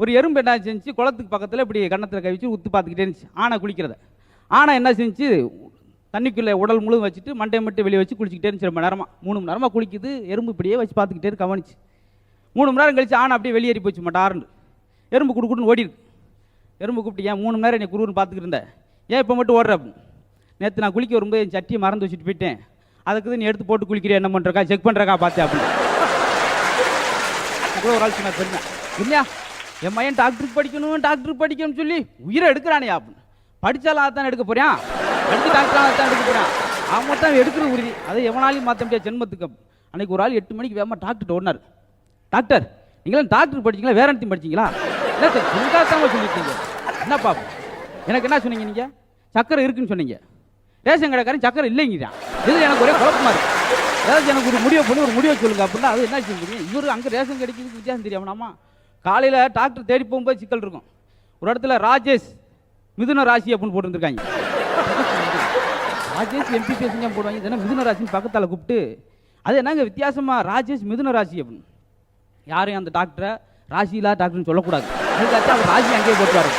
ஒரு எறும்பு என்ன செஞ்சு குளத்துக்கு பக்கத்தில் இப்படி கன்னத்தில் கை வச்சு உத்து பார்த்துக்கிட்டே இருந்துச்சு ஆனை குளிக்கிறத. ஆனை என்ன செஞ்சு தண்ணிக்குள்ளே உடல் முழுவதும் வச்சுட்டு மண்டையை மட்டும் வெளியே வச்சு குளிச்சுக்கிட்டே இருந்துச்சு. ரொம்ப நேரமாக 3 மணி நேரமாக குளிக்குது. எறும்பு இப்படியே வச்சு பார்த்துக்கிட்டே கவனிச்சு 3 மணி நேரம் கழிச்சு ஆனை அப்படியே வெளியேறி போச்சு மாட்டாருன்னு. எறும்பு குடுக்குன்னு ஓடி இருக்கு. எறும்பு கூப்பிட்டு ஏன் 3 மணி நேரம் என்னை குருன்னு பார்த்துக்கிட்டு இருந்தேன், ஏன் இப்போ மட்டும் ஓடுற? நேற்று நான் குளிக்க வரும்போது என் சட்டியை மறந்து வச்சுட்டு போயிட்டேன், அதுக்கு நீ எடுத்து போட்டு குளிக்கிறேன், என்ன பண்ணுறக்கா செக் பண்ணுறக்கா பார்த்தேன் அப்படின்னு கூட ஒரு ஆள் சொன்னார். தெரியுமா இல்லையா, என் மையன் டாக்டருக்கு படிக்கணும்னு சொல்லி உயிரை எடுக்கிறானே அப்படின்னு. படித்தாலும் அதான் எடுக்க போகிறான், படித்து டாக்டராக தான் எடுக்க போகிறான். அவன் தான் எடுக்கிறது உறுதி, அதை எவனாலையும் மாற்ற முடியாது ஜென்மத்துக்கு. அன்றைக்கி ஒரு ஆள் 8 மணிக்கு வேகமாக டாக்டர் ஓடினார். டாக்டர் நீங்களாம் டாக்டருக்கு படிச்சிங்களா வேற இடத்தையும் படிச்சிங்களா? இல்லை சார் உங்களுக்காக சொல்லியிருக்கீங்க. என்னப்பா எனக்கு என்ன சொன்னீங்க? நீங்கள் சக்கரை இருக்குன்னு சொன்னீங்க, ரேஷன் கடைக்காரன் சக்கரை இல்லைங்கிறான். இது எனக்கு ஒரே குழப்பமா இருக்கு. ஏதாச்சும் எனக்கு ஒரு முடிவை பண்ணி ஒரு முடிவை சொல்லுங்க அப்படின்னா அது என்ன சொல்லுங்க. இவர் அங்கே ரேஷன் கிடைக்கிறதுக்கு வித்தியாசம் தெரியாமனாமா. காலையில் டாக்டர் தேடி போகும்போது சிக்கல் இருக்கும். ஒரு இடத்துல ராஜேஷ் மிதுன ராசி அப்படின்னு போட்டுருந்துருக்காங்க. ராஜேஷ் எம்பிபிஎஸ் போடுவாங்க, இதெல்லாம் மிதுன ராசின்னு பக்கத்தால் கூப்பிட்டு அது என்னங்க வித்தியாசமா ராஜேஷ் மிதுன ராசி அப்படின்னு. யாரையும் அந்த டாக்டரை ராசியிலா டாக்டர்னு சொல்லக்கூடாது, அதுக்காச்சும் அவர் ராசி அங்கேயே போட்டுவாரு.